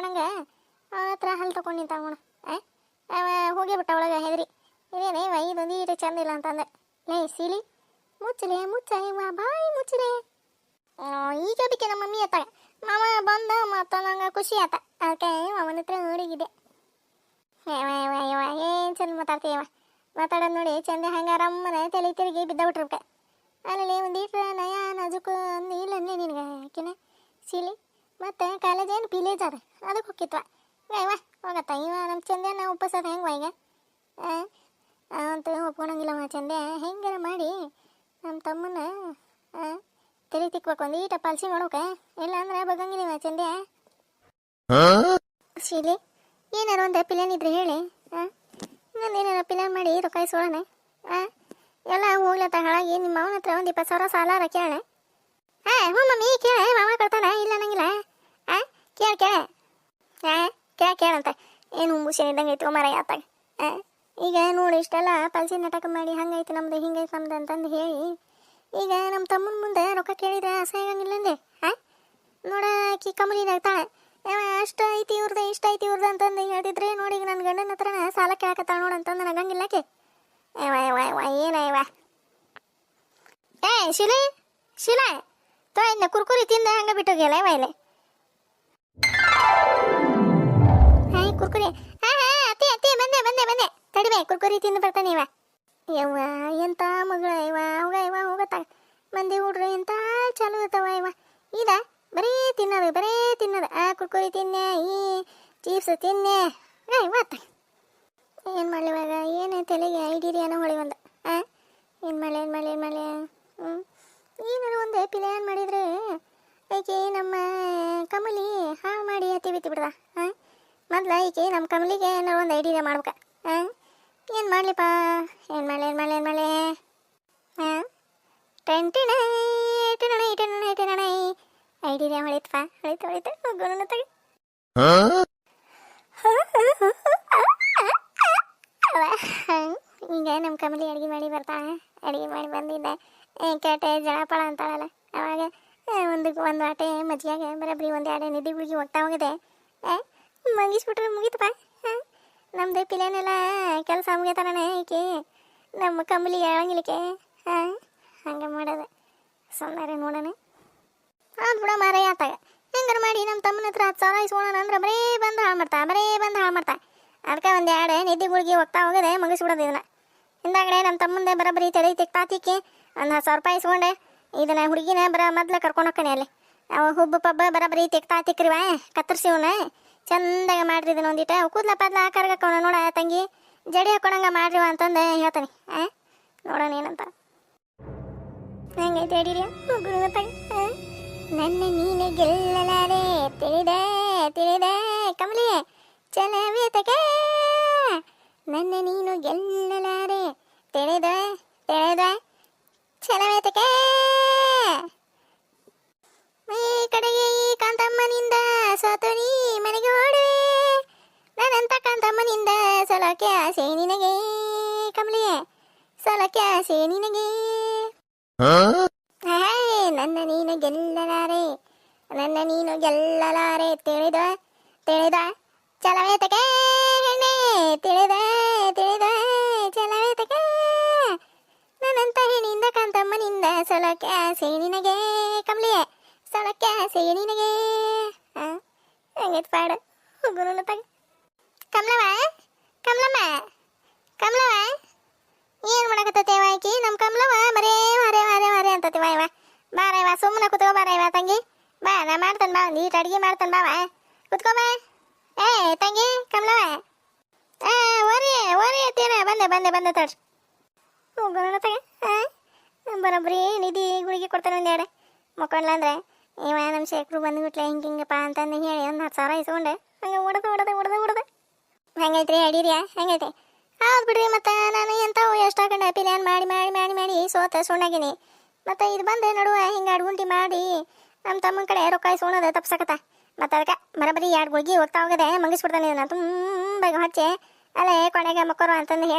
ಕಾಣಂಗೆ ಅವನ ಹತ್ರ ಹಲ್ ತಗೊಂಡು ನಿಂತಾವಣ. ಅವ ಹೋಗಿ ಬಿಟ್ಟ ಒಳಗೆ ಹೆದರಿ. ಇದೇನೇ ಇದೊಂದು ಈಟೆ ಚಂದ ಇಲ್ಲ ಅಂತಂದೆ. ಲೇ ಸಿಲಿ ಮುಚ್ಚಲೆ ಮುಚ್ಚವ ಬಾಯಿ ಮುಚ್ಚಲೆ. ಈಗ ಬಿಕ್ಕೆ ನಮ್ಮ ಮಮ್ಮಿ ಅತ್ತಾಗ ಮಾವ ಬಂದ ಮತ್ತು ನಂಗೆ ಖುಷಿ ಆತ. ಅದಕ್ಕೆ ಮಾವನ ಹತ್ರ ಹುಡುಗಿದೆ. ಏನು ಚಂದ ಮಾತಾಡ್ತೀಯವ. ಮಾತಾಡೋದು ನೋಡಿ ಚಂದ ಹಂಗೆ ರಮ್ಮನೆ ತಲೆ ತಿರುಗಿ ಬಿದ್ದ ಬಿಟ್ರಕ್ಕೆ. ಅಲ್ಲಿ ಒಂದೀಟ್ರ ನಯ ನಜುಕು ಒಂದು ಇಲ್ಲ ನಿನಗೆ ಆಕಿನ ಸಿಲಿ. ಮತ್ತು ಕಾಲೇಜ್ ಏನು ಪಿಲೇಜ್ ಅದ ಅದಕ್ಕೆ ಹೋಗಿತ್ವ. ಇವ ಹೋಗತ್ತ ಇವ ನಮ್ಮ ಚಂದ ನಾವು ಉಪಸದ ಹೆಂಗೆ ಈಗ ಅಂತೂ ಒಪ್ಕೊಳಂಗಿಲ್ಲವ. ಚಂದ ಹೆಂಗಾರ ಮಾಡಿ ನಮ್ಮ ತಮ್ಮನ ತಲೆ ತಿಕ್ಬೇಕು. ಒಂದು ಈಟ ಪಾಲ್ಸಿ ಮಾಡೋಕೆ ಇಲ್ಲ ಅಂದ್ರೆ ಬಗಂಗಿಲ್ಲ ಚಂದ. ಸಿಲಿ ಏನಾರು ಒಂದು ಪಿಲಾನ್ ಇದ್ರೆ ಹೇಳಿ. ಇನ್ನೊಂದೇನಾರ ಪಿಲಾನ್ ಮಾಡಿ ರೊಕ್ಕಾಯಿಸೋಣ. ಎಲ್ಲ ಹೋಗ್ಲತ್ತ ಹಾಳಾಗಿ ನಿಮ್ಮ ಅವನ ಹತ್ರ ಒಂದು 20,000 ಸಾಲಾರ ಕೇಳ. ಹ್ಞೂ ಮಮ್ಮಿ ಕೇಳ ಮಾವ ಕೊಡ್ತಾನ ಇಲ್ಲ ಅನ್ನಂಗಿಲ್ಲ. ಕೇಳಂತ ಏನು ಹುಂಬುಷನ್ ಇದ್ದಂಗೆ ಐತಿ ಮರ ಆತಾಗ. ಈಗ ನೋಡಿ ಇಷ್ಟೆಲ್ಲ ಪಲ್ಸಿ ನಾಟಕ ಮಾಡಿ ಹಂಗೈತಿ ನಮ್ದು ಹಿಂಗೈತಿ ನಮ್ದು ಅಂತಂದು ಹೇಳಿ ಈಗ ನಮ್ಮ ತಮ್ಮನ ಮುಂದೆ ರೊಕ್ಕ ಕೇಳಿದ್ರೆ ಅಸಹ್ಯಂಗಿಲ್ಲ ಅಂದೆ. ನೋಡ ಆಕಿ ಕಮಲಿನಾಗ್ತಾಳೆ ಅಷ್ಟು ಐತಿ ಇವ್ರದ್ದು ಇಷ್ಟ ಐತಿ ಇವ್ರದ್ದು ಅಂತಂದು ಹೇಳ್ತಿದ್ರೆ ನೋಡಿ ಈಗ ನನ್ನ ಗಂಡನ ಹತ್ರ ಸಾಲ ಕೇಳಕತ್ತಾಳ ನೋಡಂತಂದು ನನಗಂಗಿಲ್ಲಕ್ಕೆ. ಏನವ ಶಿಲೆ ತೋ ಇನ್ನ ಕುರ್ಕುರಿ ತಿಂದ ಹಂಗೆ ಬಿಟ್ಟೋಗಿಲ್ಲ ಇಲ್ಲಿ ಕುರ್ಕುರಿ. ಅತ್ತಿ ಅತ್ತಿ ಬಂದೆ ತಡಿಬೇ ಕುರ್ಕುರಿ ತಿಂದು ಬರ್ತಾನೆ ಇವ. ಯವ್ವ ಎಂತ ಮಗಳ ಇವ ಹೋಗತ್ತಾಗ ಮಂದಿ ಹುಡ್ರು ಎಂತ ಚಲೋ ಇರ್ತಾವ ಇವ. ಇದ ಬರೀ ತಿನ್ನೋದು ಕುರ್ಕುರಿ ತಿನ್ನೆ ಈ ಚೀಪ್ಸ್ ತಿನ್ನೆ ಇವತ್ತ. ಏನು ಮಾಡಲಿ ಇವಾಗ ಏನು ತಲೆಗೆ ಐಡಿಯಾ ಏನೋ ಹೊಳಿ ಒಂದು. ಏನು ಮಾಡಲಿ ಏನಾರು ಒಂದು ಪಿಲಾನ್ ಮಾಡಿದರೆ ಈಕೆ ನಮ್ಮ ಕಮಲಿ ಹಾಳು ಮಾಡಿ ಹತ್ತಿ ಬಿತ್ತಿ ಬಿಡ್ದ. ಮೊದ್ಲು ಈಕೆ ನಮ್ಮ ಕಮಲಿಗೆ ಏನಾರು ಒಂದು ಐಡಿಯಾ ಮಾಡ್ಬೇಕ. ಏನು ಮಾಡಲಿಪ್ಪ ಏನು ಮಾಡಲಿ ಐಡಿಯಾ ಹೊಳಿತು ಗುಣ ತಗ. ಈಗ ನಮ್ಮ ಕಮಲಿ ಅಡುಗೆ ಮಾಡಿ ಬರ್ತಾಳೆ. ಅಡುಗೆ ಮಾಡಿ ಬಂದಿದ್ದೆ ಕೆಟ್ಟೆ ಜಳಪಳ ಅಂತಾಳಲ್ಲ ಅವಾಗ ಒಂದು ಆಟೆ ಮಜ್ಜಿಗೆ ಬರಬ್ರಿ ಒಂದು 2 ನಿದ್ದೆ ಗುಳಿಗೆ ಹೋಗ್ತಾ ಹೋಗಿದೆ. ಮಗಿಸ್ಬಿಟ್ರೆ ಮುಗಿತಪ್ಪ. ನಮ್ಮದು ಪಿಲಾನೆಲ್ಲ ಕೆಲಸ ಮುಗಿತಾನೆ ಈಕೆ ನಮ್ಮ ಕಮಲಿ ಹೇಳಂಗಿಲ್ಲಕ್ಕೆ. ಹಂಗೆ ಮಾಡೋದು ಸುಮ್ಮನೆ ನೋಡೋಣ ಅದು ಬಿಡ ಮಾರ ಆತಾಗ ಹೆಂಗಾರ ಮಾಡಿ ನಮ್ಮ ತಮ್ಮನ ಹತ್ರ 10,000 ಇಸ್ಕೊಳೋಣ ಅಂದ್ರೆ ಬರೀ ಬಂದು ಹಾಳು ಮಾಡ್ತಾ. ಅದಕ್ಕೆ ಒಂದು 2 ನಿದ್ದೆ ಗುಳಿಗೆ ಹೋಗ್ತಾ ಹೋಗಿದೆ ಮುಗಿಸ್ಬಿಡೋದು ಇದನ್ನ. ಹಿಂದಾಗಡೆ ನಮ್ಮ ತಮ್ಮಂದೆ ಬರಬರಿ ತಲೆ ತಿಕ್ತಾತಿಕ್ಕಿ ಒಂದು 10,000 ರೂಪಾಯಿ ಇಸ್ಕೊಂಡೆ ಇದನ್ನ ಹುಡುಗಿನ ಮೊದ್ಲು ಕರ್ಕೊಂಡು ಹೋಗ್ತಾನೆ ಅಲ್ಲಿ ಅವ ಹುಬ್ಬು ಪಬ್ಬ ಬರಬರಿ ತಿಕ್ತಾತಿಕ್ರಿವ ಕತ್ತರಿಸಿವನ ಚಂದಾಗ ಮಾಡ್ರಿ ಇದನ್ನ ಒಂದಿಟ ಕೂದಲ ಪದ್ಲ ಕರ್ಗಕ್ಕೋಣ ನೋಡ ತಂಗಿ ಜಡಿ ಹಾಕೊಳಂಗ ಮಾಡ್ರಿವ ಅಂತಂದು ಹೇಳ್ತಾನೆ. ನೋಡೋಣ ಏನಂತ ಹೆಂಗೈತೆ ಅಡಿರಿ ನನ್ನ ನೀನೆ ಗೆಲ್ಲಲಾರೆ ತಿಳಿದೆ ಕಮಲಿ ಚಲವೇತಕೆ ನನ್ನ ನೀನು ಗೆಲ್ಲಲಾರೆ ತಿಳಿದೆ ಚಲವೇತಕೆ. ಈ ಕಡೆಗೆ ಈ ಕಾಂತಮ್ಮನಿಂದ ಸೋತು ನೀ ಮನೆಗೆ ಓಡುವೆ ನನ್ನಂತ ಕಾಂತಮ್ಮನಿಂದ ಸಲಕ್ಕೆ ಆಸೆ ನಿನಗೆ ಕಮಲಿಯೇ ಸಲಕ್ಕೆ ಆಸೆ ನಿನಗೆ. ನನ್ನ ನೀನು ಗೆಲ್ಲಲಾರೆ ತಿಳಿದ ಚಲವೇತಕೆ ಹೆಣ್ಣೆ ತಿಳಿದ ಚಲವೇತಕೆ ನನ್ನಂತ ಹೆಣ್ಣಿಂದ ಕಾಂತಮ್ಮನಿಂದ ಸಲಕ್ಕೆ ಆಸೆ ನಿನಗೆ ಕಮಲಿಯೇ ಸಲಕ್ಕೆ ಆಸೆ ನಿನಗೆ. ಹಂಗೈತೆ ಪಾಡು ಹುಗುನು ತಗ. ಕಮಲಮ್ಮ ಏನು ಮಾಡಕತ್ತೇವ ಆಕಿ ನಮ್ಮ ಕಮಲವ ಬರೇ ಮಾರೇ ಅಂತತಿವ ಇವ. ಬಾರ ಇವ ಸುಮ್ಮನೆ ಕುತ್ಕೋ ಬಾರ ಇವ ತಂಗಿ ಬಾ ನಾ ಮಾಡ್ತಾನೆ ಬಾ ನೀಟ್ ಅಡುಗೆ ಮಾಡ್ತಾನೆ ಬಾವ ಕುತ್ಕೋ ಬಾ. ತಂಗಿ ಕಮಲವ ಓರಿ ಅತ್ತೇನ ಬಂದೆ ತಡ್ರಿ ಹೋಗೋಣ ತಗ. ಬರೋಬ್ಬರಿ ನಿಧಿ ಗುಳಿಗೆ ಕೊಡ್ತಾನೆ ಒಂದು 2 ಮಕ್ಕೊಂಡ್ಲ ಅಂದ್ರೆ ಇವ ನಮ್ಮ ಶೇಖರು ಬಂದ್ಬಿಟ್ಲೆ ಹಿಂಗಪ್ಪ ಅಂತಂದು ಹೇಳಿ ಒಂದು 10,000 ಇಸ್ಕೊಂಡೆ ಹಂಗೆ ಹೊಡೆದು ಹೆಂಗೈತ್ರಿ ಅಡೀರಿಯಾ ಹೆಂಗೈತೆ? ಹೌದು ಬಿಡ್ರಿ. ಮತ್ತು ನಾನು ಎಂಥವು ಎಷ್ಟು ಹಾಕೊಂಡೆ ಪಿಲಾನ್ ಮಾಡಿ ಸೋತ ಸುಣ್ಣಾಗಿನಿ. ಮತ್ತು ಇದು ಬಂದು ನಡುವೆ ಹಿಂಗೆ ಅಡ್ಗುಂಟಿ ಮಾಡಿ ನಮ್ಮ ತಮ್ಮನ ಕಡೆ ರೊಕ್ಕ ಇಸ್ಕೊಳೋದು ತಪ್ಸಕತ್ತ. ಮತ್ತು ಅದಕ್ಕೆ ಬರಬರಿ 2 ಗುಳ್ಗಿ ಹೋಗ್ತಾ ಹೋಗದೆ ಮಂಗಿಸ್ಬಿಡ್ತಾನೆ ಇದನ್ನು ತುಂಬ ಹಚ್ಚಿ ಅಲ್ಲೇ ಕೊನೆಗೆ ಮಕ್ಕರು ಅಂತಂದು ಹೇಳಿ